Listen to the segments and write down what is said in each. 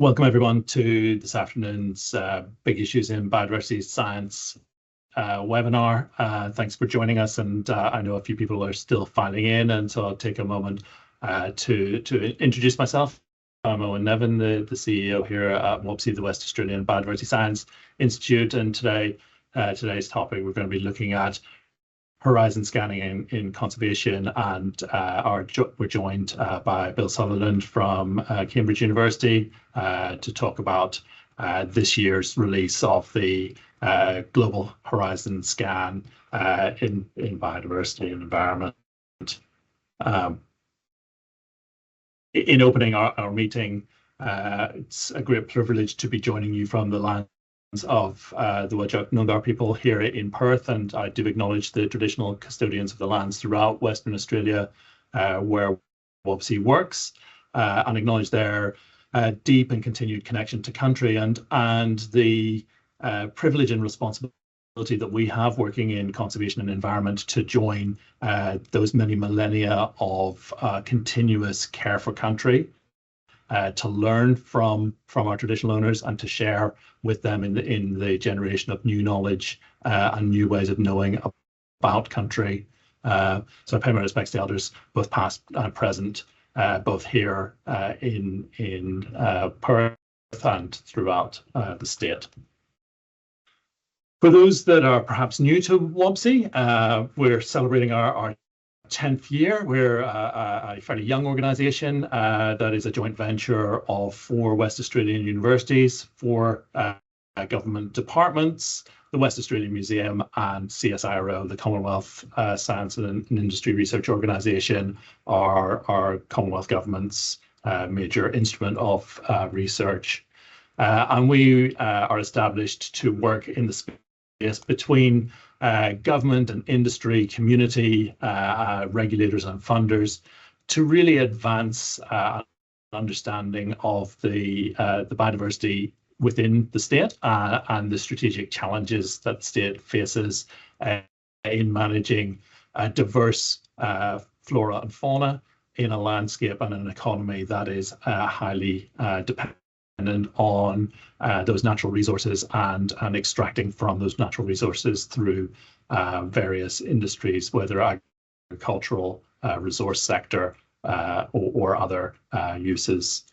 Welcome everyone to this afternoon's Big Issues in Biodiversity Science webinar. Thanks for joining us, and I know a few people are still filing in, and so I'll take a moment to introduce myself. I'm Owen Nevin, the CEO here at WABSI, the West Australian Biodiversity Science Institute, and today's topic we're going to be looking at horizon scanning in conservation, and we're joined by Bill Sutherland from Cambridge University to talk about this year's release of the Global Horizon Scan in biodiversity and environment. In opening our meeting, it's a great privilege to be joining you from the land of the Whadjuk Noongar people here in Perth, and I do acknowledge the traditional custodians of the lands throughout Western Australia where WABSI works, and acknowledge their deep and continued connection to country and the privilege and responsibility that we have working in conservation and environment to join those many millennia of continuous care for country, to learn from our traditional owners and to share with them in the generation of new knowledge and new ways of knowing about country. So I pay my respects to elders, both past and present, both here in Perth and throughout the state. For those that are perhaps new to WABSI, we're celebrating our 10th year. We're a fairly young organisation that is a joint venture of 4 West Australian universities, 4 government departments, the West Australian Museum, and CSIRO, the Commonwealth Science and Industry Research Organisation, our Commonwealth Government's major instrument of research. And we are established to work in the space between government and industry, community, regulators and funders, to really advance understanding of the biodiversity within the state and the strategic challenges that the state faces in managing diverse flora and fauna in a landscape and an economy that is highly dependent on those natural resources and extracting from those natural resources through various industries, whether agricultural, resource sector, or other uses.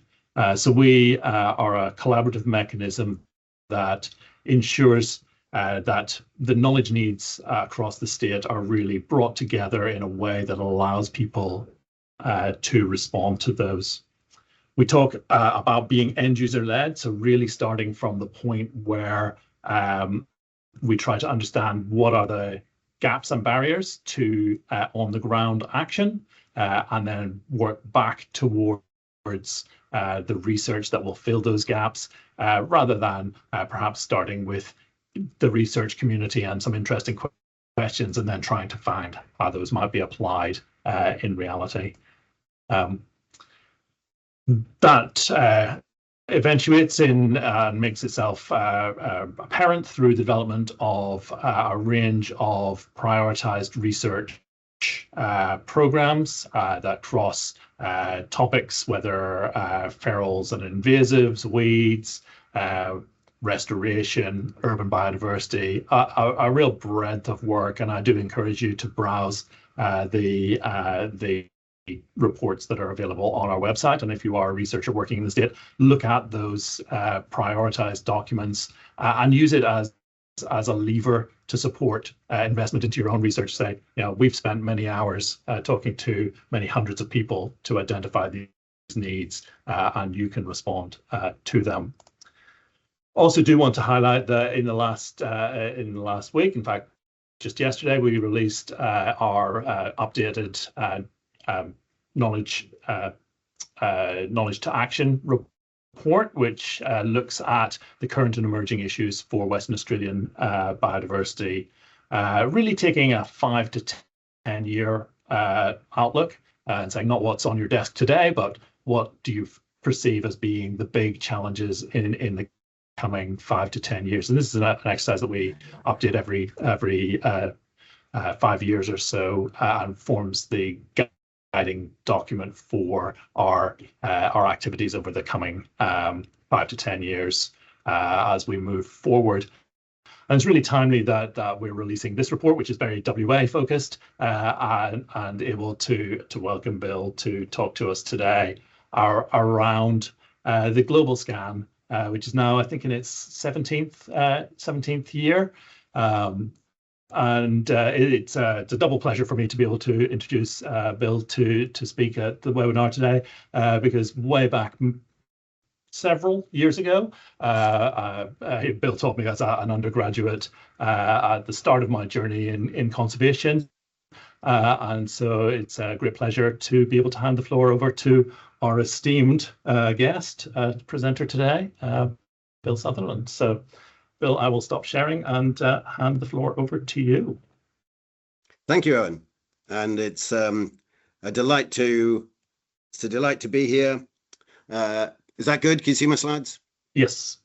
So we are a collaborative mechanism that ensures that the knowledge needs across the state are really brought together in a way that allows people to respond to those. We talk about being end user led, so really starting from the point where we try to understand what are the gaps and barriers to on the ground action, and then work back towards the research that will fill those gaps, rather than perhaps starting with the research community and some interesting questions and then trying to find how those might be applied in reality. That eventuates in and makes itself apparent through the development of a range of prioritized research programs that cross topics, whether ferals and invasives, weeds, restoration, urban biodiversity, a real breadth of work. And I do encourage you to browse the reports that are available on our website, and if you are a researcher working in the state, look at those prioritized documents and use it as a lever to support investment into your own research. Say, we've spent many hours talking to many hundreds of people to identify these needs, and you can respond to them. Also do want to highlight that in the last week, in fact just yesterday, we released our updated knowledge to action report, which looks at the current and emerging issues for Western Australian biodiversity, really taking a 5 to 10 year outlook and saying not what's on your desk today, but what do you perceive as being the big challenges in the coming 5 to 10 years. And this is an exercise that we update every 5 years or so, and forms the guiding document for our activities over the coming 5 to 10 years as we move forward. And it's really timely that we're releasing this report, which is very WA focused, and able to welcome Bill to talk to us today around the global scan, which is now, I think, in its 17th year. It's a double pleasure for me to be able to introduce Bill to speak at the webinar today, because way back several years ago, Bill taught me as an undergraduate at the start of my journey in conservation. And so it's a great pleasure to be able to hand the floor over to our esteemed guest, presenter today, Bill Sutherland. So, Bill, I will stop sharing and hand the floor over to you. Thank you, Owen. And it's a delight to be here. Is that good? Can you see my slides? Yes.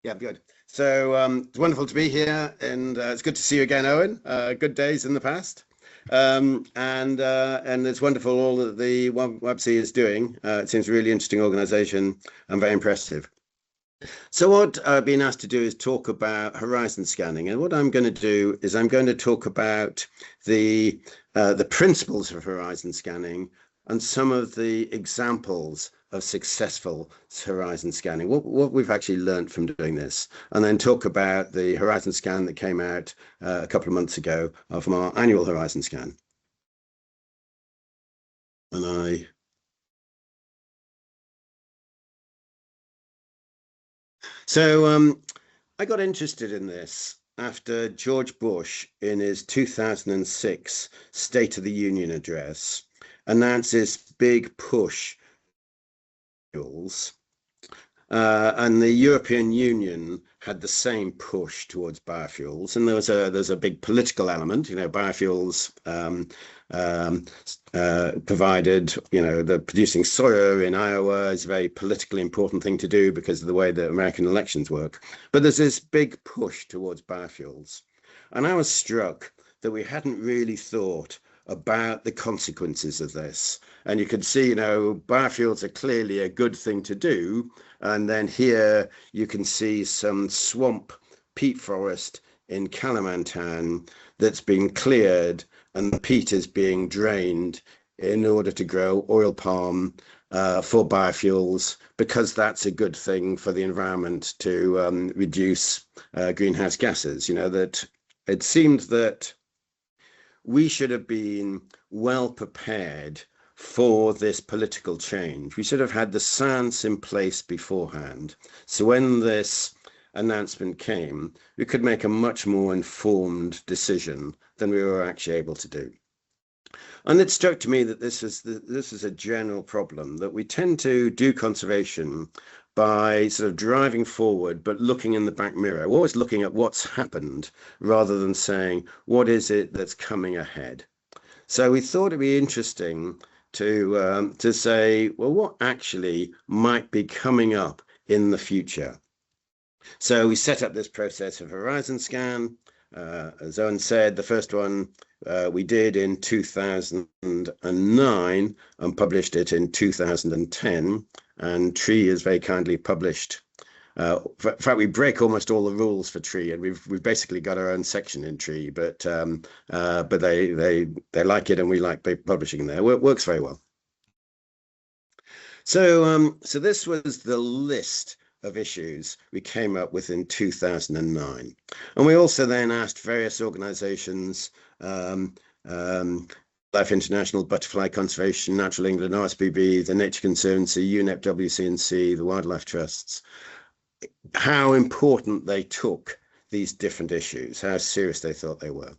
Yeah, good. So it's wonderful to be here, and it's good to see you again, Owen. Good days in the past. And it's wonderful all that the WABSI is doing. It seems a really interesting organization and very impressive. So what I've been asked to do is talk about horizon scanning, and what I'm going to do is I'm going to talk about the principles of horizon scanning and some of the examples of successful horizon scanning, what we've actually learned from doing this, and then talk about the horizon scan that came out a couple of months ago from our annual horizon scan. And I got interested in this after George Bush, in his 2006 State of the Union address, announced this big push and the European Union had the same push towards biofuels, and there's a big political element. Biofuels provided, the producing soya in Iowa is a very politically important thing to do because of the way that American elections work. But there's this big push towards biofuels, and I was struck that we hadn't really thought about the consequences of this. And you can see, biofuels are clearly a good thing to do. And then here you can see some swamp peat forest in Kalimantan that's been cleared, and the peat is being drained in order to grow oil palm for biofuels, because that's a good thing for the environment to reduce greenhouse gases. That it seemed that we should have been well prepared for this political change. We should have had the science in place beforehand. So when this announcement came, we could make a much more informed decision than we were actually able to do. And it struck to me that this is a general problem, that we tend to do conservation by sort of driving forward, but looking in the back mirror. We're always looking at what's happened rather than saying, what is it that's coming ahead? So we thought it'd be interesting to say, well, what actually might be coming up in the future? So we set up this process of horizon scan. As Owen said, the first one we did in 2009 and published it in 2010. And TREE is very kindly published. In fact, we break almost all the rules for TREE, and we've basically got our own section in TREE. But they like it, and we like publishing there. It works very well. So this was the list of issues we came up with in 2009, and we also then asked various organisations. Life International, Butterfly Conservation, Natural England, RSPB, the Nature Conservancy, UNEP, WCNC, the Wildlife Trusts, how important they took these different issues, how serious they thought they were.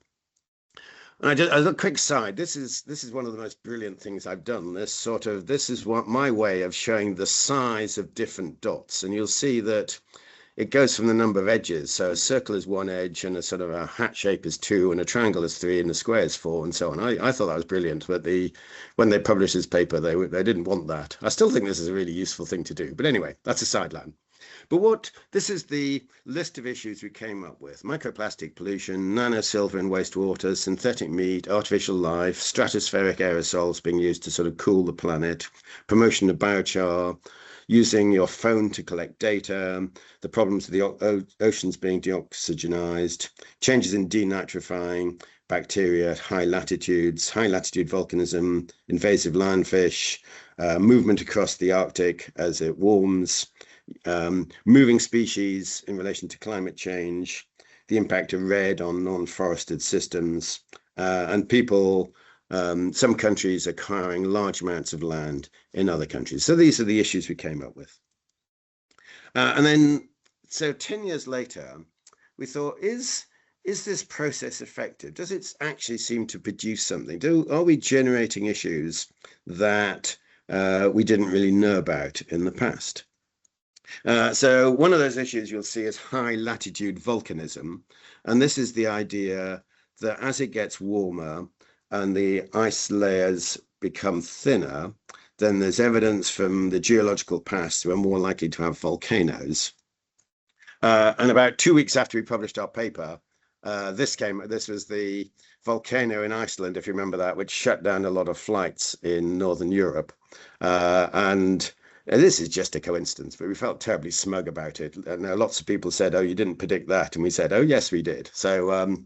And as a quick side, this is one of the most brilliant things I've done. This is what my way of showing the size of different dots, and you'll see that it goes from the number of edges. So a circle is one edge, and a sort of a hat shape is two, and a triangle is three, and a square is four, and so on. I thought that was brilliant, but when they published this paper, they didn't want that. I still think this is a really useful thing to do. But anyway, that's a sideline. But this is the list of issues we came up with: microplastic pollution, nanosilver in wastewater, synthetic meat, artificial life, stratospheric aerosols being used to sort of cool the planet, promotion of biochar, using your phone to collect data, the problems of the oceans being deoxygenized, changes in denitrifying bacteria at high latitudes, high latitude volcanism, invasive lionfish, movement across the Arctic as it warms, moving species in relation to climate change, the impact of REDD on non-forested systems, and people, some countries acquiring large amounts of land in other countries. So these are the issues we came up with. And then, so 10 years later, we thought, is this process effective? Does it actually seem to produce something? Are we generating issues that we didn't really know about in the past? So one of those issues you'll see is high latitude volcanism. And this is the idea that as it gets warmer and the ice layers become thinner, then there's evidence from the geological past we're more likely to have volcanoes. And about 2 weeks after we published our paper, this was the volcano in Iceland, if you remember that, which shut down a lot of flights in Northern Europe. And this is just a coincidence, but we felt terribly smug about it. And lots of people said, "Oh, you didn't predict that," and we said, "Oh, yes, we did." So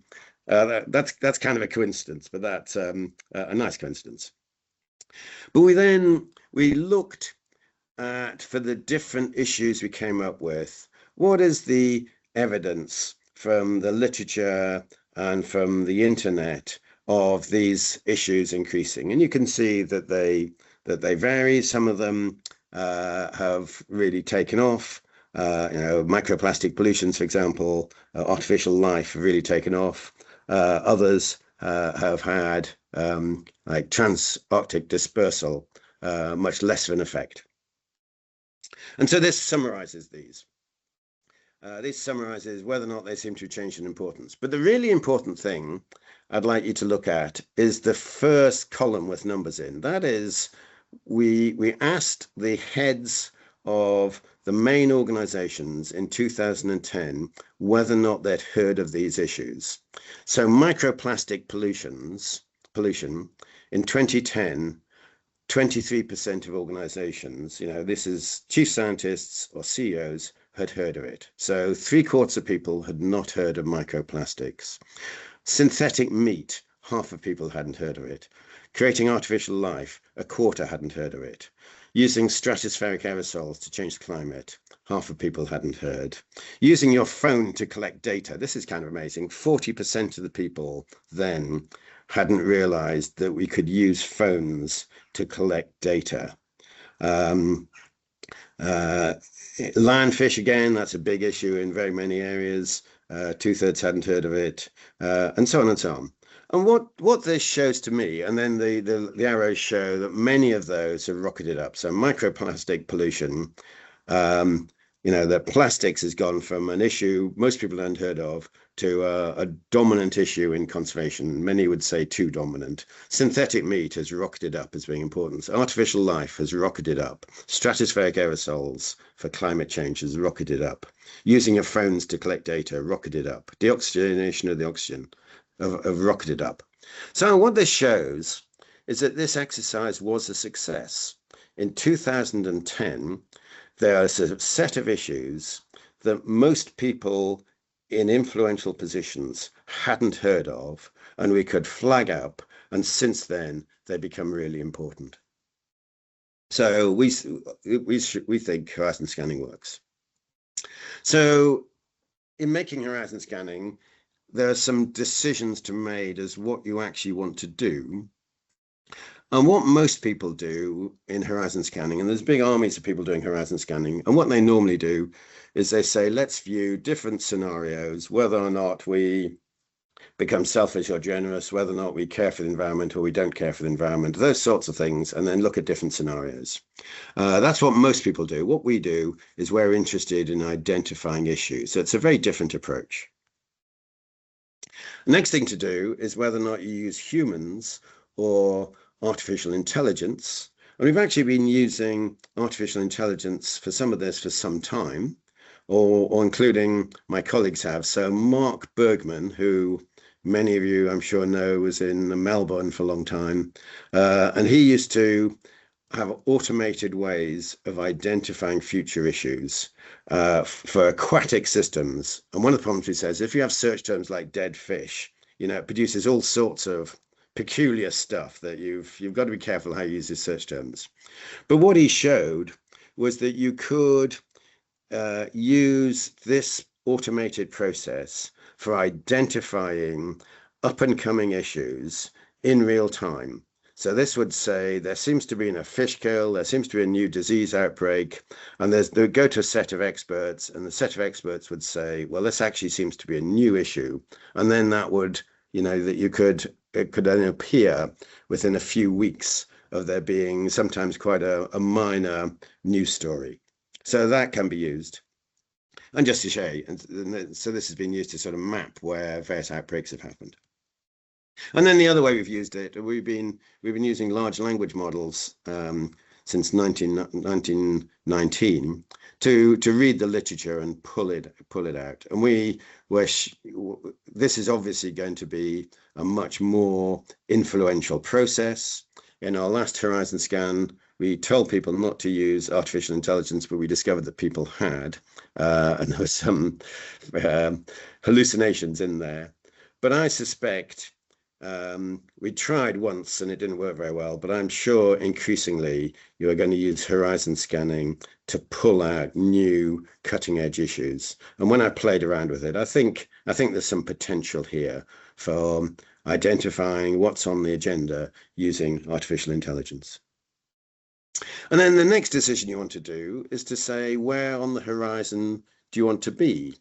that's kind of a coincidence, but that's a nice coincidence. But we looked at, for the different issues we came up with, what is the evidence from the literature and from the internet of these issues increasing? And you can see that they vary. Some of them have really taken off. Microplastic pollutions, for example, artificial life have really taken off. Others have had, like trans-Arctic dispersal, much less of an effect. And so this summarizes these. This summarizes whether or not they seem to change in importance. But the really important thing I'd like you to look at is the first column with numbers in. That is, we asked the heads of the main organizations in 2010 whether or not they'd heard of these issues. So microplastic pollution in 2010, 23% of organizations, this is chief scientists or CEOs, had heard of it. So 3/4 of people had not heard of microplastics. Synthetic meat, half of people hadn't heard of it. Creating artificial life, 1/4 hadn't heard of it. Using stratospheric aerosols to change the climate, half of people hadn't heard. Using your phone to collect data, this is kind of amazing. 40% of the people then hadn't realized that we could use phones to collect data. Lionfish, again, that's a big issue in very many areas. 2/3 hadn't heard of it, and so on and so on. And what this shows to me, and then the arrows show that many of those have rocketed up. So microplastic pollution, the plastics has gone from an issue most people hadn't heard of to a dominant issue in conservation. Many would say too dominant. Synthetic meat has rocketed up as being important. Artificial life has rocketed up. Stratospheric aerosols for climate change has rocketed up. Using your phones to collect data rocketed up. Deoxygenation of the oxygen have rocketed up. So what this shows is that this exercise was a success. In 2010, there are a set of issues that most people in influential positions hadn't heard of, and we could flag up, and since then they become really important. So we think horizon scanning works. So in making horizon scanning, there are some decisions to be made as what you actually want to do. And what most people do in horizon scanning, and there's big armies of people doing horizon scanning, and what they normally do is they say, let's view different scenarios, whether or not we become selfish or generous, whether or not we care for the environment or we don't care for the environment, those sorts of things, and then look at different scenarios. That's what most people do. What we do is we're interested in identifying issues. So it's a very different approach. The next thing to do is whether or not you use humans or artificial intelligence. And we've actually been using artificial intelligence for some of this for some time. or including my colleagues have. So Mark Bergman, who many of you I'm sure know, was in Melbourne for a long time, and he used to have automated ways of identifying future issues for aquatic systems. And one of the problems he says, if you have search terms like dead fish, it produces all sorts of peculiar stuff that you've got to be careful how you use these search terms. But what he showed was that you could use this automated process for identifying up and coming issues in real time. So this would say there seems to be a fish kill, there seems to be a new disease outbreak, and they would go to a set of experts, and the set of experts would say, well, this actually seems to be a new issue. And then that would, that it could then appear within a few weeks of there being sometimes quite a minor news story. So that can be used. And just to show you, so this has been used to sort of map where various outbreaks have happened. And then the other way we've used it, we've been using large language models since 1919 to read the literature and pull it out. And this is obviously going to be a much more influential process. In our last Horizon scan, we told people not to use artificial intelligence, but we discovered that people had, and there were some hallucinations in there. But I suspect we tried once and it didn't work very well, but I'm sure increasingly you are going to use horizon scanning to pull out new cutting edge issues. And when I played around with it, I think there's some potential here for identifying what's on the agenda using artificial intelligence. And then the next decision you want to do is to say, where on the horizon do you want to be?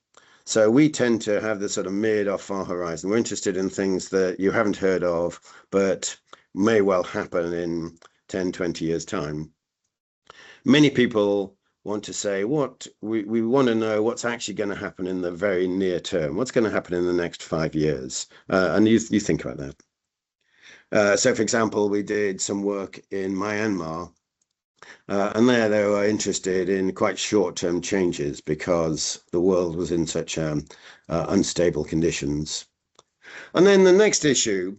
So we tend to have this sort of mid or far horizon. We're interested in things that you haven't heard of, but may well happen in 10, 20 years' time. Many people want to say, we want to know what's actually going to happen in the very near term. What's going to happen in the next 5 years? And you think about that. So, for example, we did some work in Myanmar. And they were interested in quite short-term changes because the world was in such unstable conditions. And then the next issue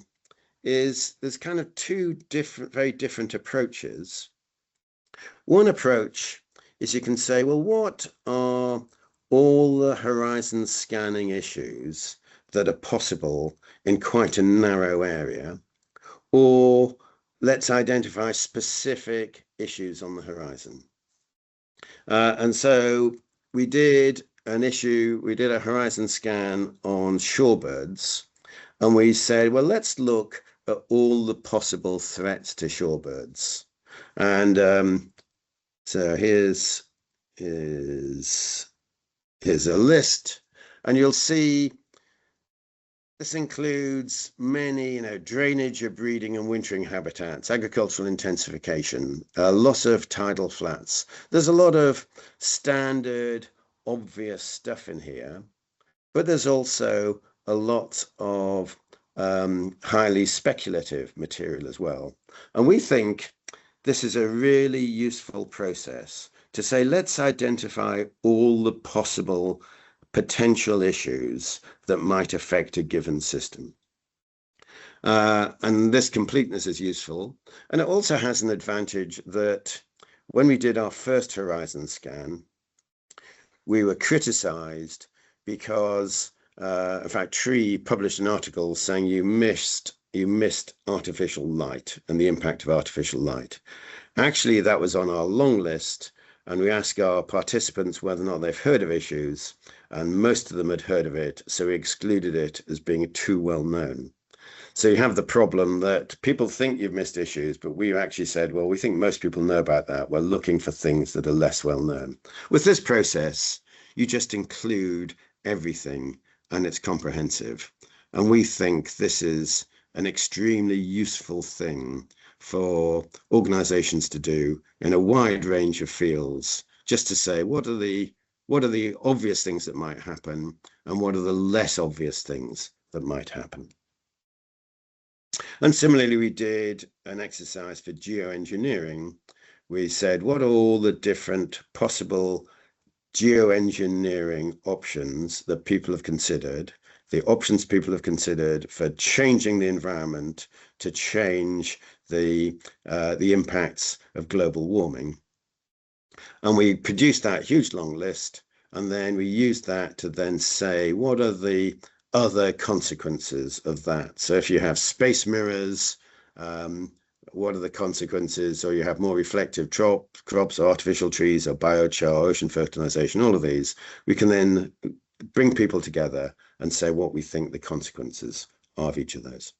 is there's kind of two very different approaches. One approach is you can say, well, what are all the horizon scanning issues that are possible in quite a narrow area? Or let's identify specific issues on the horizon. And so we did a horizon scan on shorebirds, and we said, well, let's look at all the possible threats to shorebirds. And so here's a list, and you'll see this includes many, drainage of breeding and wintering habitats, agricultural intensification, loss of tidal flats. There's a lot of standard, obvious stuff in here, but there's also a lot of highly speculative material as well. And we think this is a really useful process to say, let's identify all the possible potential issues that might affect a given system. And this completeness is useful. And it also has an advantage that when we did our first horizon scan, we were criticized because, in fact, Tree published an article saying you missed artificial light and the impact of artificial light. Actually, that was on our long list, and we asked our participants whether or not they've heard of issues, and most of them had heard of it, so we excluded it as being too well known. So you have the problem that people think you've missed issues, but we actually said, well, we think most people know about that. We're looking for things that are less well known. With this process, you just include everything, and it's comprehensive. And we think this is an extremely useful thing for organizations to do in a wide range of fields, just to say, what are the obvious things that might happen, and what are the less obvious things that might happen? And similarly, we did an exercise for geoengineering. We said, what are all the different possible geoengineering options that people have considered, the options people have considered for changing the environment to change the impacts of global warming. And we produced that huge long list, and then we used that to then say, what are the other consequences of that? So if you have space mirrors, what are the consequences? Or you have more reflective crops or artificial trees or biochar, ocean fertilization, all of these, we can then bring people together and say what we think the consequences are of each of those.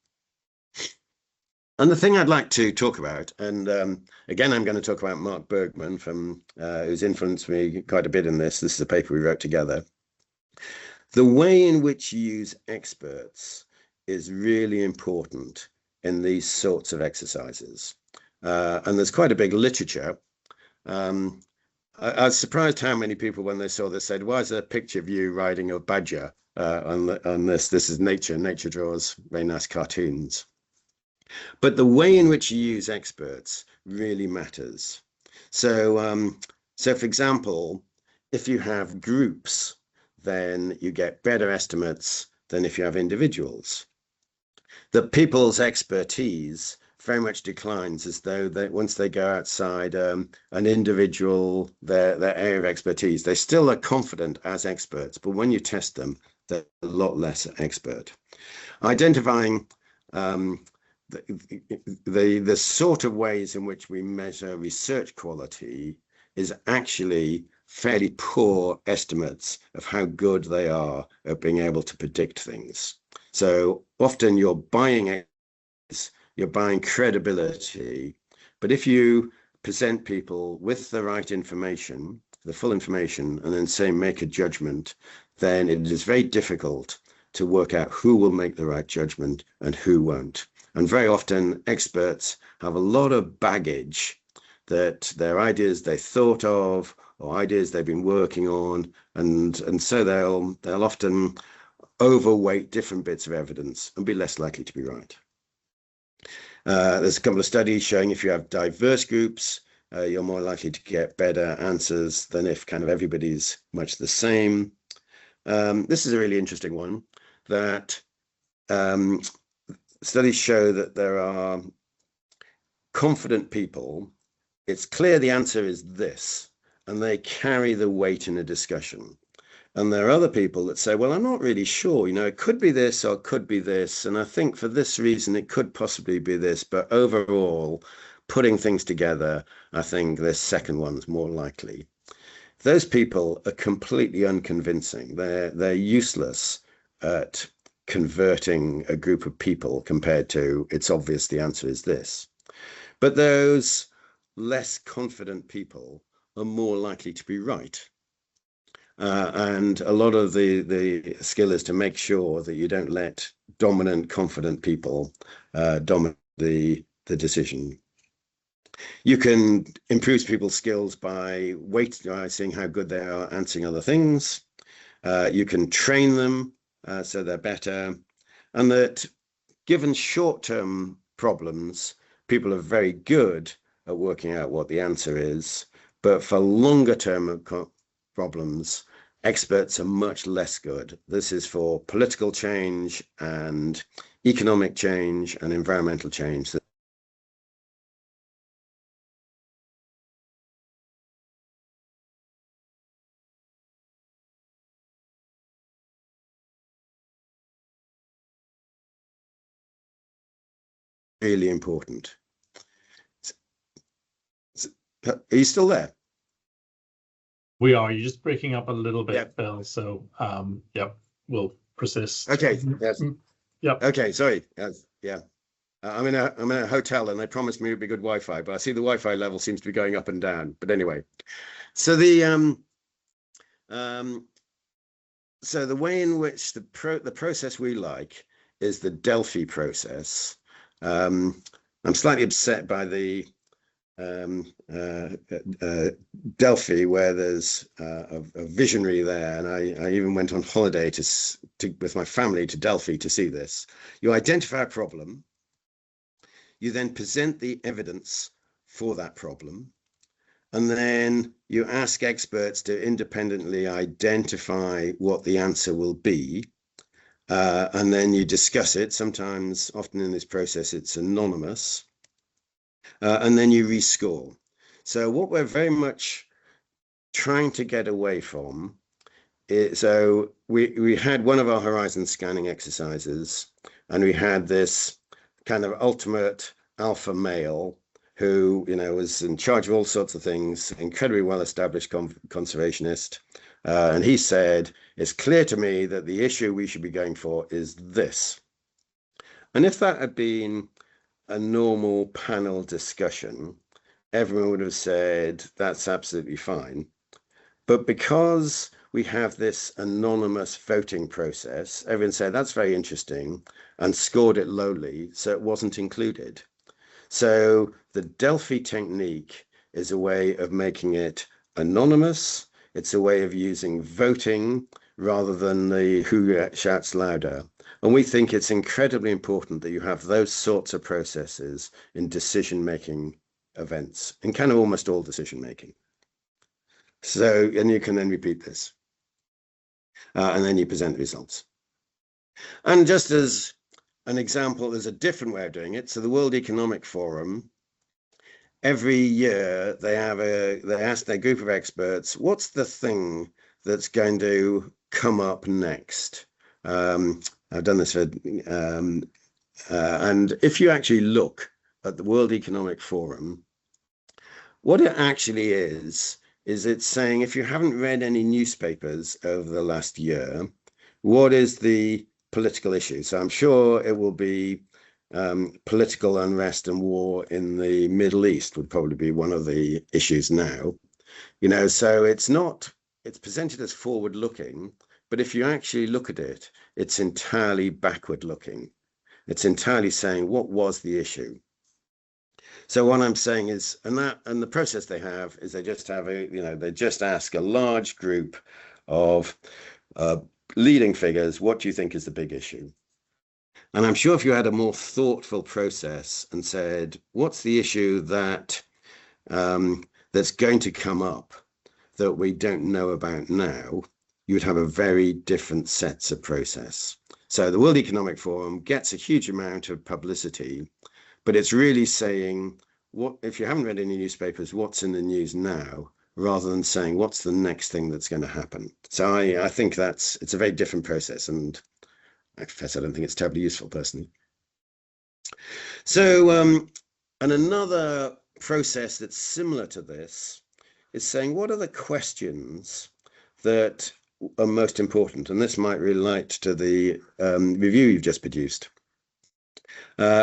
And the thing I'd like to talk about, and again, I'm going to talk about Mark Bergman, from who's influenced me quite a bit in this. This is a paper we wrote together. The way in which you use experts is really important in these sorts of exercises. And there's quite a big literature. I was surprised how many people, when they saw this, said, why is there a picture of you riding a badger on this? This is nature. Nature draws very nice cartoons. But the way in which you use experts really matters. So, for example, if you have groups, then you get better estimates than if you have individuals. The people's expertise very much declines as though once they go outside an individual, their area of expertise, they still are confident as experts, but when you test them, they're a lot less expert. Identifying the sort of ways in which we measure research quality is actually fairly poor estimates of how good they are at being able to predict things. So often you're buying credibility, but if you present people with the right information, the full information, and then say make a judgment, then it is very difficult to work out who will make the right judgment and who won't. And very often experts have a lot of baggage, that their ideas they thought of or ideas they've been working on, and so they'll often overweight different bits of evidence and be less likely to be right. There's a couple of studies showing if you have diverse groups, you're more likely to get better answers than if kind of everybody's much the same. This is a really interesting one, that studies show that there are confident people. It's clear the answer is this, and they carry the weight in a discussion. And there are other people that say, well, I'm not really sure, it could be this or it could be this. And I think for this reason, it could possibly be this. But overall, putting things together, I think this second one's more likely. Those people are completely unconvincing. They're useless at converting a group of people compared to it's obvious the answer is this. But those less confident people are more likely to be right. And a lot of the skill is to make sure that you don't let dominant, confident people dominate the decision. You can improve people's skills by seeing how good they are answering other things. You can train them so they're better. And that given short-term problems, people are very good at working out what the answer is. But for longer-term problems, experts are much less good. This is for political change and economic change and environmental change. Really important. Are you still there? We are. You're just breaking up a little bit, Yep. Bill. So, yep, we'll persist. Okay. Yes. Yep. Okay. Sorry. Yeah. I'm in a hotel, and they promised me it would be good Wi-Fi, but I see the Wi-Fi level seems to be going up and down. But anyway, so the way in which the process we like is the Delphi process. I'm slightly upset by the Delphi, where there's a visionary there, and I even went on holiday with my family to Delphi to see this. You identify a problem, you then present the evidence for that problem, And then you ask experts to independently identify what the answer will be. And then you discuss it. Sometimes, often in this process, it's anonymous. And then you rescore. So what we're very much trying to get away from is, so we had one of our horizon scanning exercises, and we had this kind of ultimate alpha male who, was in charge of all sorts of things, incredibly well-established conservationist. And he said, it's clear to me that the issue we should be going for is this. And if that had been a normal panel discussion, everyone would have said, that's absolutely fine. But because we have this anonymous voting process, everyone said, that's very interesting, and scored it lowly, so it wasn't included. So the Delphi technique is a way of making it anonymous. It's a way of using voting rather than the who shouts louder. And we think it's incredibly important that you have those sorts of processes in decision-making events, in kind of almost all decision-making. So, and you can then repeat this. And then you present the results. And just as an example, there's a different way of doing it. So the World Economic Forum, every year they ask their group of experts, what's the thing that's going to come up next? I've done this for, and if you actually look at the World Economic Forum, what it actually is it's saying, if you haven't read any newspapers over the last year, what is the political issue? So I'm sure it will be political unrest and war in the Middle East would probably be one of the issues now. So it's presented as forward looking, but if you actually look at it, it's entirely backward looking. It's entirely saying, what was the issue? So what I'm saying is, and the process they have is they just have they just ask a large group of leading figures, what do you think is the big issue? And I'm sure if you had a more thoughtful process and said, what's the issue that that's going to come up that we don't know about now, you'd have a very different sets of process. So the World Economic Forum gets a huge amount of publicity, but it's really saying, what if you haven't read any newspapers, what's in the news now, rather than saying, what's the next thing that's going to happen? So I think it's a very different process, and I confess I don't think it's terribly useful personally. So, and another process that's similar to this is saying, what are the questions that are most important? And this might relate to the review you've just produced.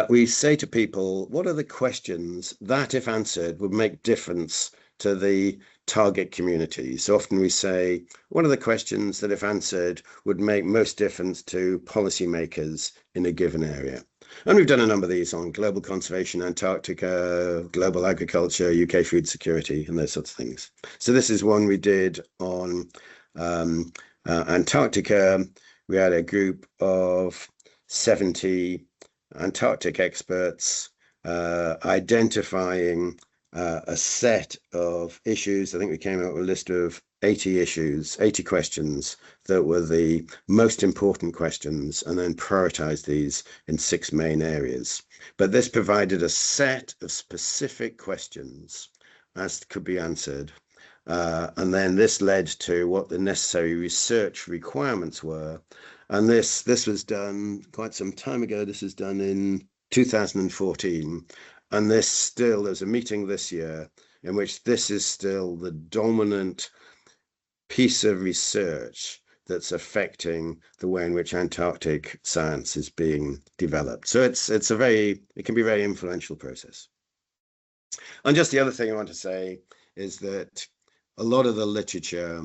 We say to people, what are the questions that, if answered, would make difference to the target community? So often we say, what are the questions that, if answered, would make most difference to policymakers in a given area? And we've done a number of these on global conservation, Antarctica, global agriculture, UK food security, and those sorts of things. So this is one we did on Antarctica. We had a group of 70 Antarctic experts identifying a set of issues. I think we came up with a list of 80 issues, 80 questions that were the most important questions, and then prioritize these in 6 main areas. But this provided a set of specific questions as could be answered. And then this led to what the necessary research requirements were. And this was done quite some time ago. This was done in 2014. And there's a meeting this year in which this is still the dominant piece of research that's affecting the way in which Antarctic science is being developed. So it can be a very influential process. And just the other thing I want to say is that a lot of the literature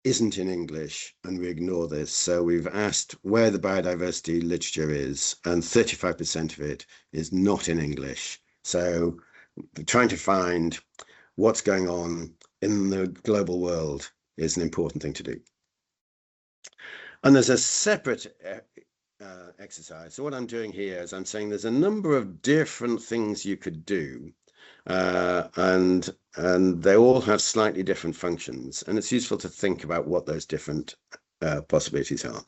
isn't in English, and we ignore this. So we've asked where the biodiversity literature is, and 35% of it is not in English. So trying to find what's going on in the global world is an important thing to do. And there's a separate exercise. So what I'm doing here is I'm saying there's a number of different things you could do. and they all have slightly different functions, and it's useful to think about what those different possibilities are.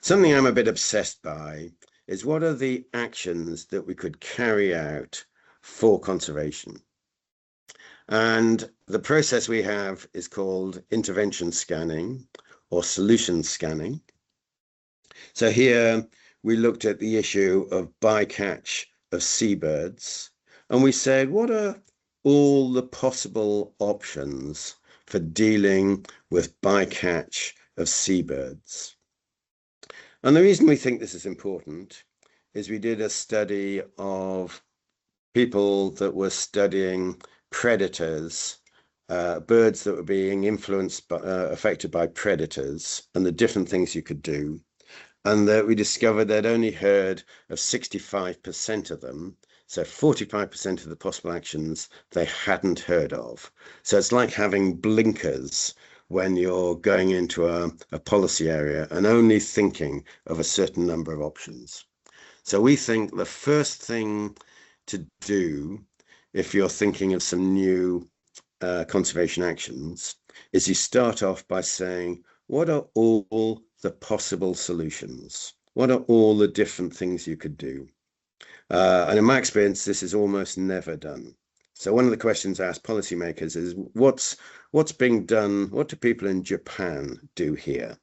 Something I'm a bit obsessed by is what are the actions that we could carry out for conservation. And the process we have is called intervention scanning or solution scanning. So here we looked at the issue of bycatch of seabirds, and we said, what are all the possible options for dealing with bycatch of seabirds? And the reason we think this is important is we did a study of people that were studying predators, birds that were being influenced by, affected by predators, and the different things you could do. And that we discovered they'd only heard of 65% of them. So 45% of the possible actions they hadn't heard of. So it's like having blinkers when you're going into a policy area and only thinking of a certain number of options. So we think the first thing to do if you're thinking of some new conservation actions is you start off by saying, what are all the possible solutions? What are all the different things you could do? And in my experience, this is almost never done. So one of the questions I ask policymakers is, what's being done? What do people in Japan do here?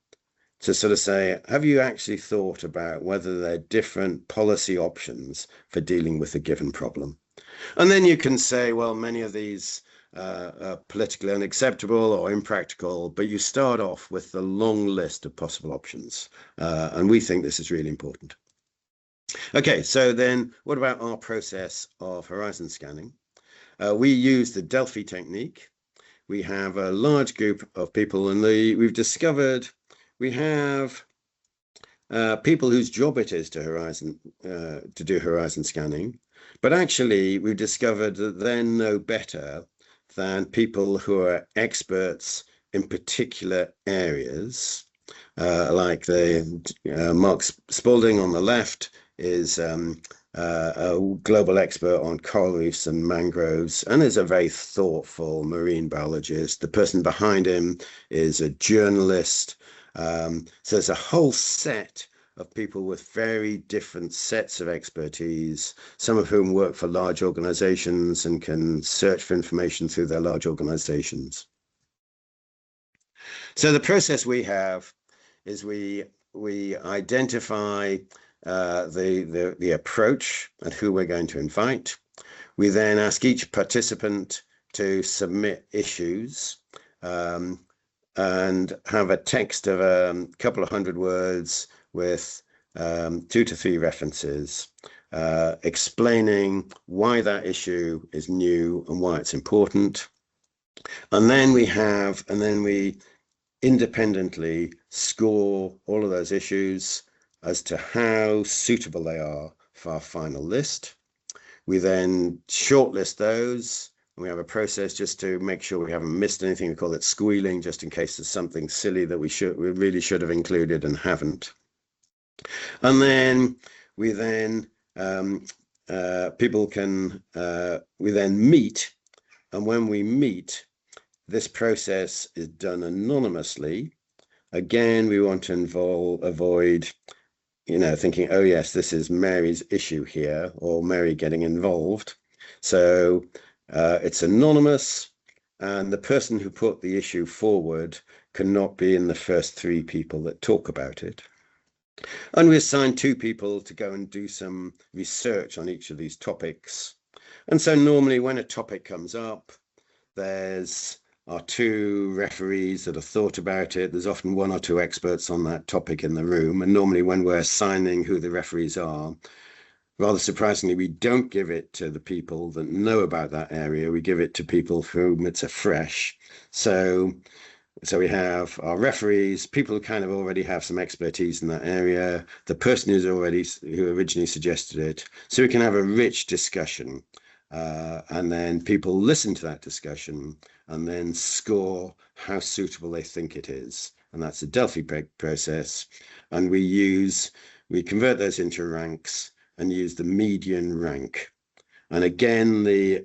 To sort of say, have you actually thought about whether there are different policy options for dealing with a given problem? And then you can say, well, many of these are politically unacceptable or impractical, but you start off with the long list of possible options. And we think this is really important. Okay, so then what about our process of horizon scanning? We use the Delphi technique. We have a large group of people, and we've discovered we have people whose job it is to do horizon scanning. But actually, we've discovered that they're no better than people who are experts in particular areas, like Mark Spalding on the left is a global expert on coral reefs and mangroves, and is a very thoughtful marine biologist. The person behind him is a journalist. So there's a whole set of people with very different sets of expertise, some of whom work for large organizations and can search for information through their large organizations. So the process we have is we identify the approach and who we're going to invite. We then ask each participant to submit issues and have a text of a couple of hundred words with 2 to 3 references explaining why that issue is new and why it's important. And then we independently score all of those issues as to how suitable they are for our final list. We then shortlist those, and we have a process just to make sure we haven't missed anything. We call it squealing, just in case there's something silly that we really should have included and haven't. And then we then we then meet, and when we meet, this process is done anonymously. Again, we want to avoid thinking, oh yes, this is Mary's issue here, or Mary getting involved. So it's anonymous, and the person who put the issue forward cannot be in the first 3 people that talk about it. And we assign 2 people to go and do some research on each of these topics. And so normally when a topic comes up, there's our 2 referees that have thought about it. There's often 1 or 2 experts on that topic in the room. And normally when we're assigning who the referees are, rather surprisingly, we don't give it to the people that know about that area. We give it to people for whom it's afresh. So we have our referees, people who kind of already have some expertise in that area, the person who originally suggested it. So we can have a rich discussion. And then people listen to that discussion and then score how suitable they think it is. And that's a Delphi process. And we convert those into ranks and use the median rank. And again, the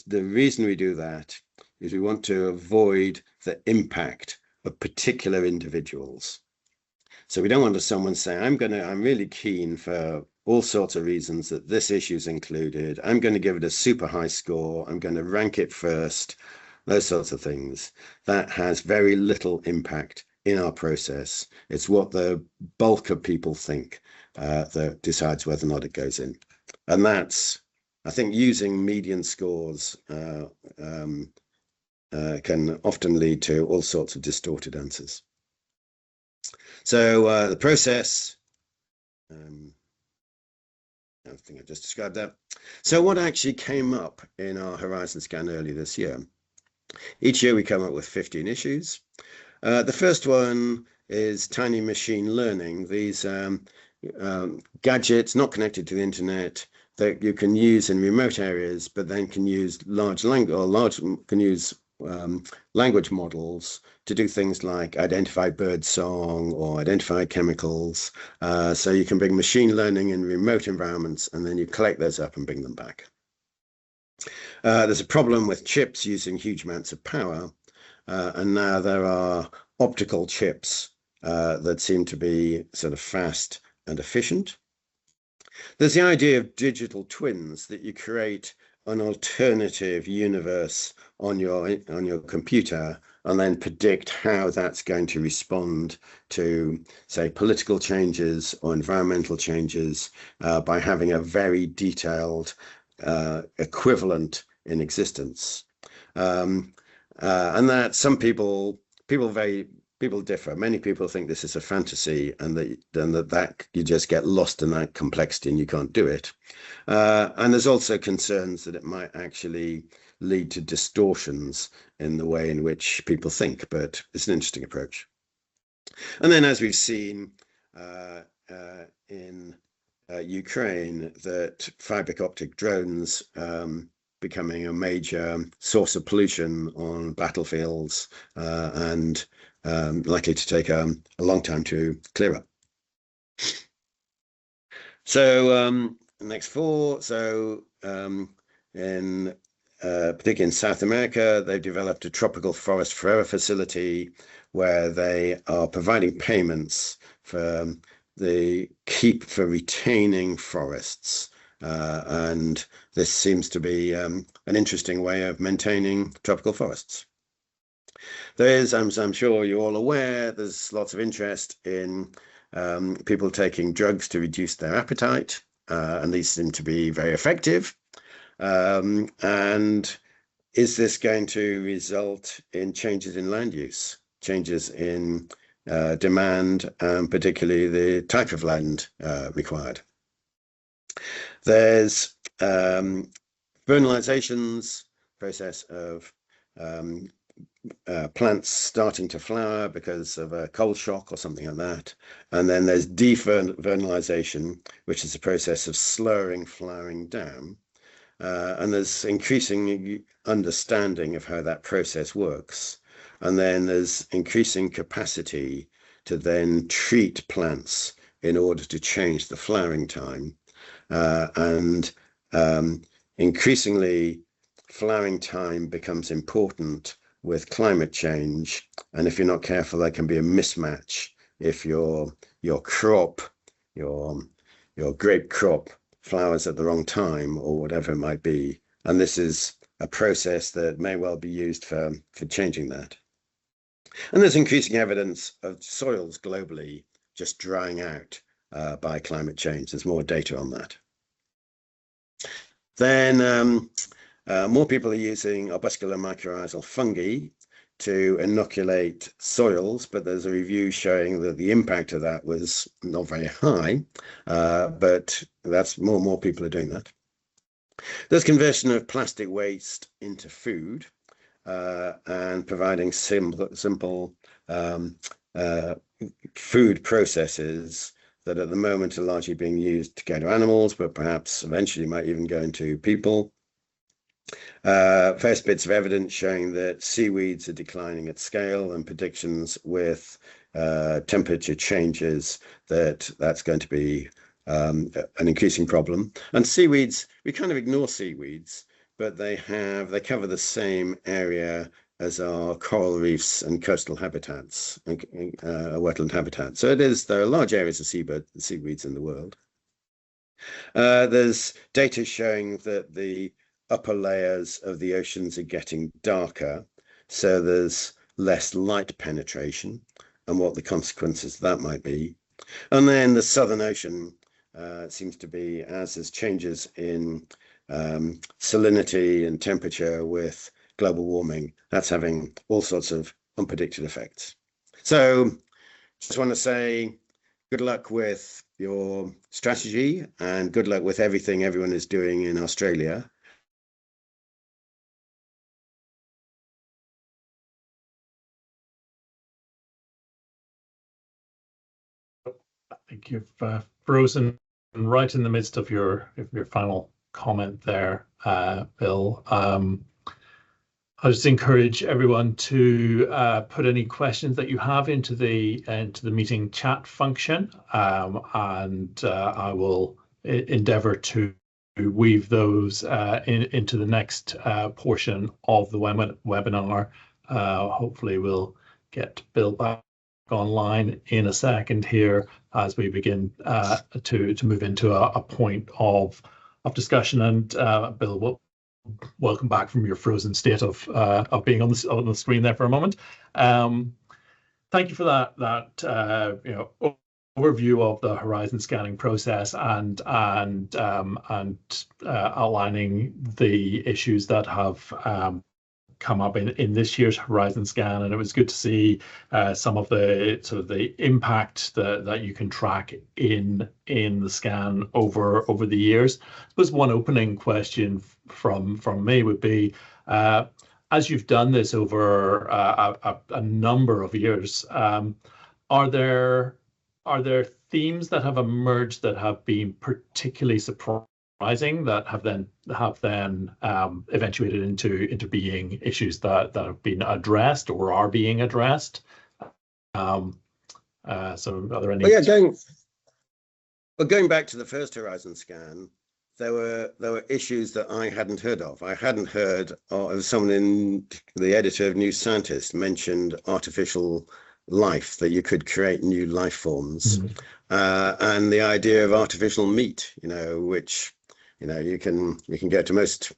reason we do that is we want to avoid the impact of particular individuals. So we don't want someone saying, I'm really keen for all sorts of reasons that this issue is included. I'm going to give it a super high score. I'm going to rank it first, those sorts of things. That has very little impact in our process. It's what the bulk of people think that decides whether or not it goes in. And that's, I think, using median scores can often lead to all sorts of distorted answers. So the process, I think I just described that. So what actually came up in our Horizon scan earlier this year? Each year we come up with 15 issues. The first one is tiny machine learning. These gadgets not connected to the internet that you can use in remote areas, but then can use language models to do things like identify bird song or identify chemicals. So you can bring machine learning in remote environments, and then you collect those up and bring them back. There's a problem with chips using huge amounts of power, and now there are optical chips that seem to be sort of fast and efficient. There's the idea of digital twins, that you create an alternative universe on your computer and then predict how that's going to respond to, say, political changes or environmental changes by having a very detailed equivalent in existence. And that some people differ. Many people think this is a fantasy, and that you just get lost in that complexity and you can't do it. And there's also concerns that it might actually lead to distortions in the way in which people think, but it's an interesting approach. And then, as we've seen in Ukraine, that fiber optic drones becoming a major source of pollution on battlefields and likely to take a long time to clear up. So next four. So in particularly in South America, they've developed a tropical forest forever facility where they are providing payments for retaining forests. And this seems to be an interesting way of maintaining tropical forests. There's, I'm sure you're all aware, there's lots of interest in people taking drugs to reduce their appetite, and these seem to be very effective. And is this going to result in changes in land use, changes in demand, and particularly the type of land required? There's fertilizations, process of plants starting to flower because of a cold shock or something like that. And then there's defertilization, which is a process of slowing flowering down. And there's increasing understanding of how that process works. And then there's increasing capacity to then treat plants in order to change the flowering time. And increasingly, flowering time becomes important with climate change. And if you're not careful, there can be a mismatch if your crop, your grape crop flowers at the wrong time or whatever it might be. And this is a process that may well be used for changing that. And there's increasing evidence of soils globally just drying out by climate change. There's more data on that. Then more people are using arbuscular mycorrhizal fungi to inoculate soils, but there's a review showing that the impact of that was not very high, but that's more people are doing that. There's conversion of plastic waste into food and providing simple food processes that at the moment are largely being used to go to animals, but perhaps eventually might even go into people. First bits of evidence showing that seaweeds are declining at scale, and predictions with temperature changes that's going to be an increasing problem. And seaweeds, we kind of ignore seaweeds, but they cover the same area as our coral reefs and coastal habitats, wetland habitats. So there are large areas of seaweeds in the world. There's data showing that the upper layers of the oceans are getting darker, so there's less light penetration and what the consequences of that might be. And then the Southern Ocean seems to be, as there's changes in salinity and temperature with global warming, that's having all sorts of unpredicted effects. So just want to say good luck with your strategy and good luck with everything everyone is doing in Australia. I think you've frozen right in the midst of your final comment there, Bill. I just encourage everyone to put any questions that you have into the meeting chat function, and I will endeavour to weave those into the next portion of the webinar. Hopefully, we'll get Bill back online in a second here as we begin to move into a point of discussion. And Bill, welcome back from your frozen state of being on the screen there for a moment. Thank you for that overview of the horizon scanning process and outlining the issues that have come up in this year's horizon scan. And it was good to see some of the impact that you can track in the scan over the years. I suppose one opening question from me would be, as you've done this over a number of years, are there themes that have emerged that have been particularly surprising that have then eventuated into being issues that have been addressed or are being addressed? So are there any? Well, going back to the first horizon scan, there were issues that I hadn't heard of. I hadn't heard of someone the editor of New Scientist mentioned artificial life, that you could create new life forms, and the idea of artificial meat, which you can go to most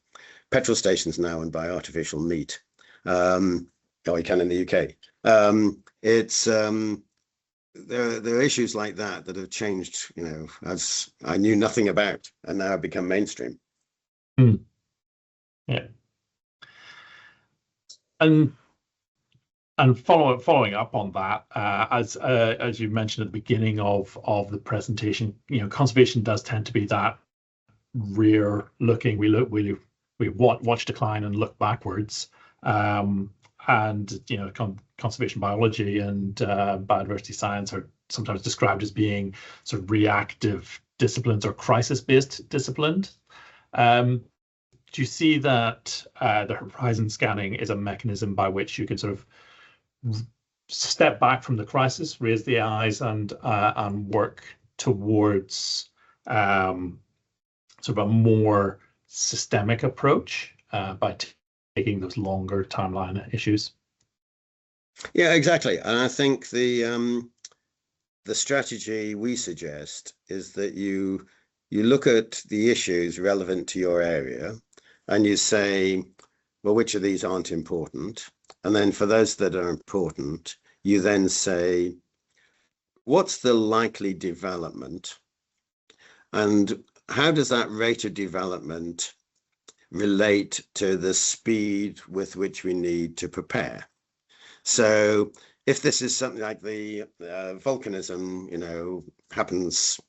petrol stations now and buy artificial meat. Or you can in the UK. There are issues like that have changed, as I knew nothing about, and now have become mainstream. Yeah. And following up on that, as you mentioned at the beginning of the presentation, conservation does tend to be that rear looking. We watch decline and look backwards. And conservation biology and biodiversity science are sometimes described as being sort of reactive disciplines or crisis-based disciplines. Do you see that the horizon scanning is a mechanism by which you can sort of step back from the crisis, raise the eyes, and work towards sort of a more systemic approach by taking those longer timeline issues? Yeah, exactly. And I think the strategy we suggest is that you look at the issues relevant to your area and you say, well, which of these aren't important? And then for those that are important, you then say, what's the likely development? And how does that rate of development relate to the speed with which we need to prepare? So if this is something like the volcanism, happens,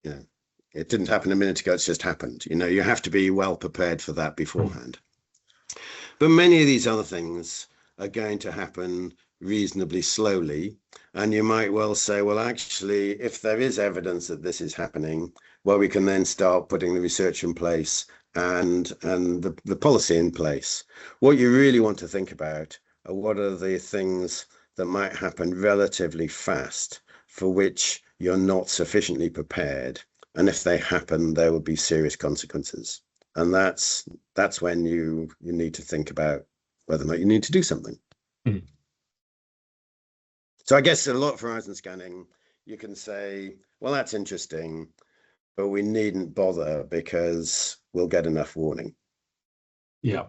it didn't happen a minute ago, it's just happened. You have to be well prepared for that beforehand. But many of these other things are going to happen reasonably slowly. And you might well say, well, actually, if there is evidence that this is happening, well, we can then start putting the research in place and the policy in place. What you really want to think about are what are the things that might happen relatively fast for which you're not sufficiently prepared, and if they happen, there would be serious consequences. And that's when you need to think about whether or not you need to do something. Mm. So I guess a lot of horizon scanning, you can say, well, that's interesting, but we needn't bother because we'll get enough warning. Yeah,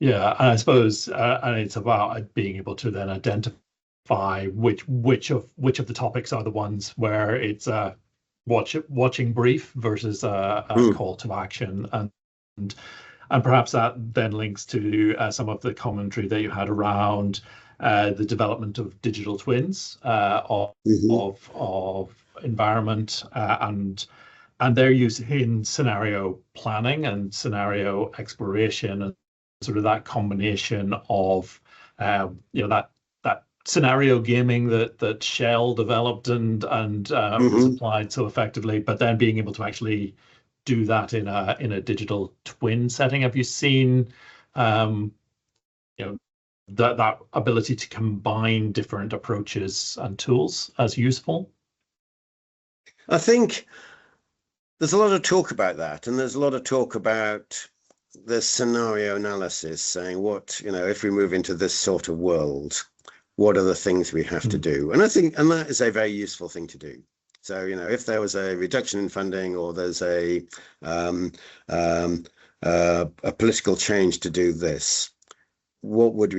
yeah, and I suppose, and it's about being able to then identify which of the topics are the ones where it's a watching brief versus a call to action, and perhaps that then links to some of the commentary that you had around the development of digital twins of environment and their use in scenario planning and scenario exploration, and sort of that combination of that scenario gaming that Shell developed and was applied so effectively, but then being able to actually do that in a digital twin setting. Have you seen that ability to combine different approaches and tools as useful? I think there's a lot of talk about that, and there's a lot of talk about the scenario analysis, saying what, if we move into this sort of world, what are the things we have to do? And I think, and that is a very useful thing to do. So, if there was a reduction in funding, or there's a political change to do this, what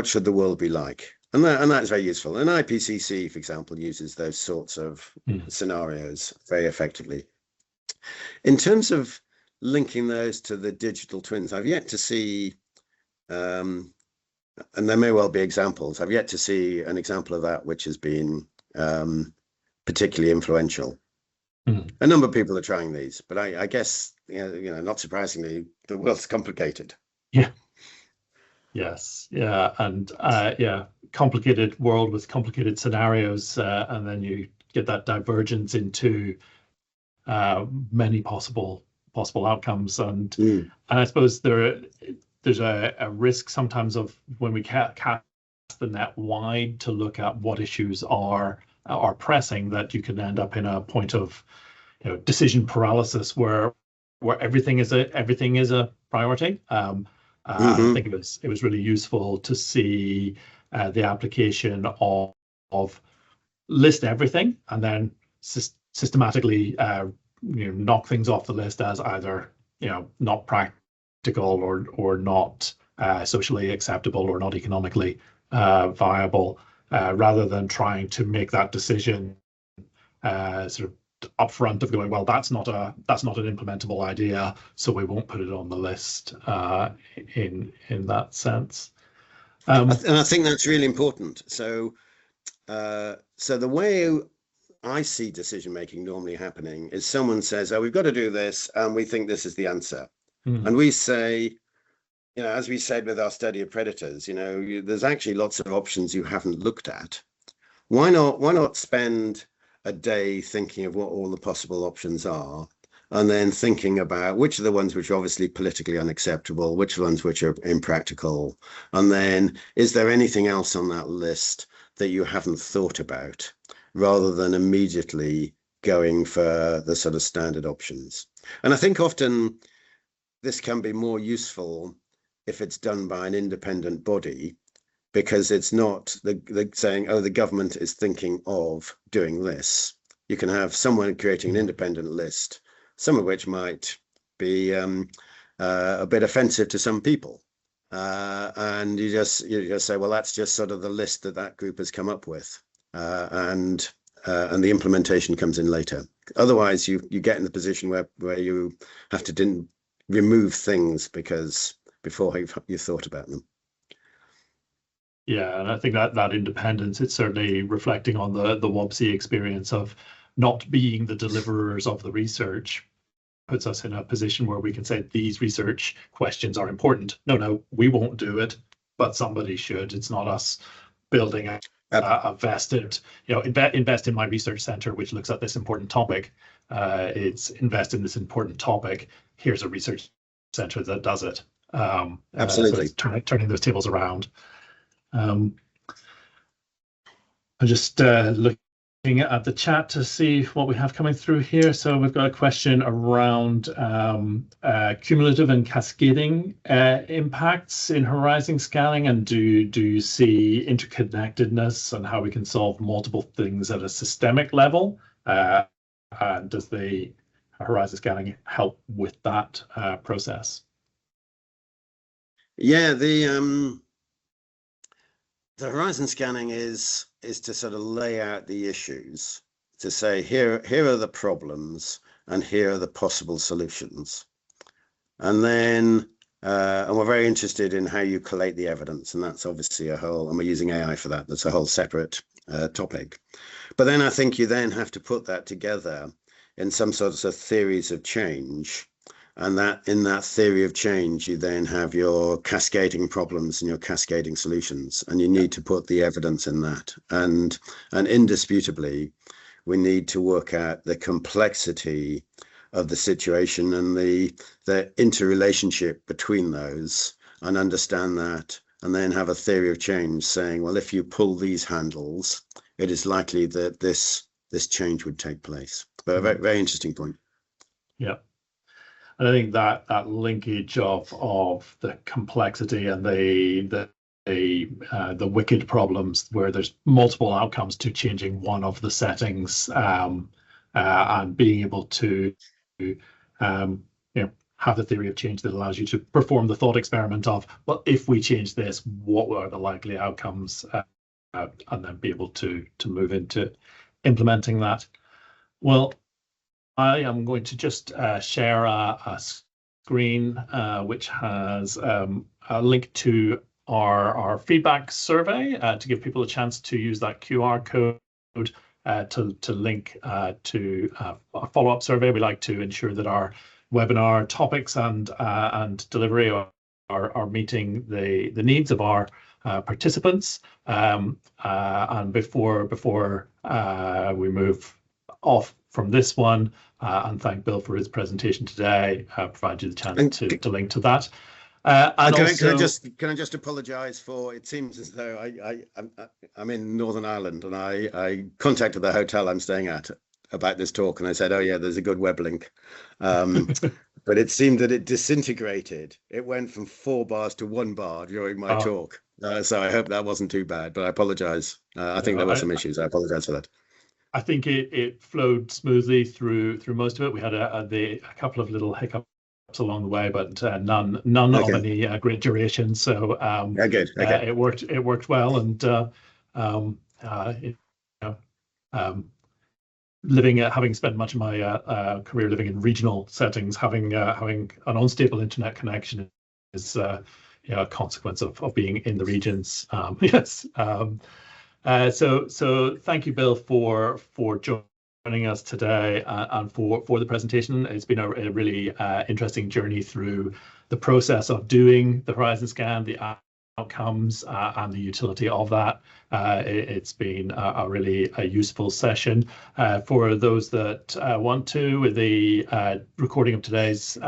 should the world be like? And that is very useful. And IPCC, for example, uses those sorts of scenarios very effectively. In terms of linking those to the digital twins, I've yet to see, and there may well be examples, I've yet to see an example of that which has been particularly influential. A number of people are trying these, but I guess, not surprisingly, the world's complicated. Yeah. Yes. Yeah. And complicated world with complicated scenarios, and then you get that divergence into many possible outcomes. And I suppose there's a risk sometimes of when we cast the net wide to look at what issues are pressing, that you can end up in a point of decision paralysis where everything is a priority. I think it was really useful to see the application of list everything and then systematically knock things off the list as either not practical or not socially acceptable or not economically viable, rather than trying to make that decision sort of upfront of going, well, that's not an implementable idea, so we won't put it on the list in that sense. And I think that's really important. So the way I see decision making normally happening is someone says, oh, we've got to do this, and we think this is the answer. And we say, as we said with our study of predators, there's actually lots of options you haven't looked at. Why not spend a day thinking of what all the possible options are, and then thinking about which are the ones which are obviously politically unacceptable, which are the ones which are impractical, and then is there anything else on that list that you haven't thought about, rather than immediately going for the sort of standard options. And I think often this can be more useful if it's done by an independent body, because it's not the saying, oh, the government is thinking of doing this. You can have someone creating an independent list, some of which might be a bit offensive to some people. And you just say, well, that's just sort of the list that group has come up with. And the implementation comes in later. Otherwise, you get in the position where you have to remove things before you've thought about them. Yeah, and I think that independence, it's certainly reflecting on the WABSI experience of not being the deliverers of the research, puts us in a position where we can say these research questions are important. No, we won't do it, but somebody should. It's not us building a vested, invest in my research center, which looks at this important topic. It's invest in this important topic. Here's a research center that does it. Absolutely. So it's turning those tables around. I'm just looking at the chat to see what we have coming through here. So we've got a question around cumulative and cascading impacts in horizon scanning, and do you see interconnectedness and how we can solve multiple things at a systemic level? And does the horizon scanning help with that process? Yeah, the horizon scanning is to sort of lay out the issues, to say here are the problems and here are the possible solutions. And then and we're very interested in how you collate the evidence, and that's obviously a whole, and we're using AI for that. That's a whole separate topic. But then I think you then have to put that together in some sort of theories of change. And that in that theory of change, you then have your cascading problems and your cascading solutions, and you need to put the evidence in that. And indisputably, we need to work out the complexity of the situation and the interrelationship between those, and understand that, and then have a theory of change saying, well, if you pull these handles, it is likely that this change would take place. But a very, very interesting point. Yeah. And I think that linkage of the complexity and the wicked problems, where there's multiple outcomes to changing one of the settings, and being able to have the theory of change that allows you to perform the thought experiment of, well, if we change this, what are the likely outcomes, and then be able to move into implementing that. Well, I am going to just share a screen which has a link to our feedback survey to give people a chance to use that QR code to link to a follow-up survey. We like to ensure that our webinar topics and delivery are meeting the needs of our participants. And before we move off from this one, and thank Bill for his presentation today, provide you the chance to link to that. And can I just apologise for, it seems as though I'm in Northern Ireland, and I contacted the hotel I'm staying at about this talk, and I said, oh yeah, there's a good web link. But it seemed that it disintegrated. It went from 4 bars to 1 bar during my talk. So I hope that wasn't too bad, but I apologise. I think there were some issues. I apologise for that. I think it flowed smoothly through most of it. We had a couple of little hiccups along the way, but none of any great duration. So good. Okay. It worked well, and having spent much of my career living in regional settings, having an unstable internet connection is a consequence of being in the regions. Yes. So thank you, Bill, for joining us today and for the presentation. It's been a really interesting journey through the process of doing the horizon scan, the outcomes, and the utility of that. It's been a really useful session. For those that want to, the recording of today's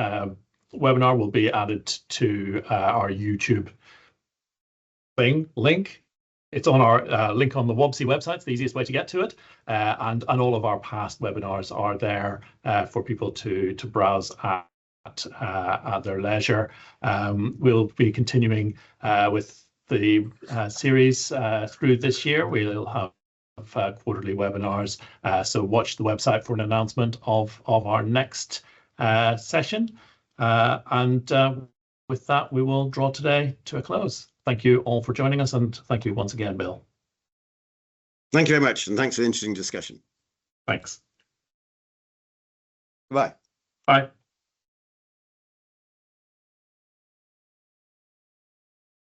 webinar will be added to our YouTube link. It's on our link on the WABSI website. It's the easiest way to get to it. And all of our past webinars are there for people to browse at their leisure. We'll be continuing with the series through this year. We'll have quarterly webinars. So watch the website for an announcement of our next session. And with that, we will draw today to a close. Thank you all for joining us, and thank you once again, Bill. Thank you very much, and thanks for the interesting discussion. Thanks. Bye. Bye.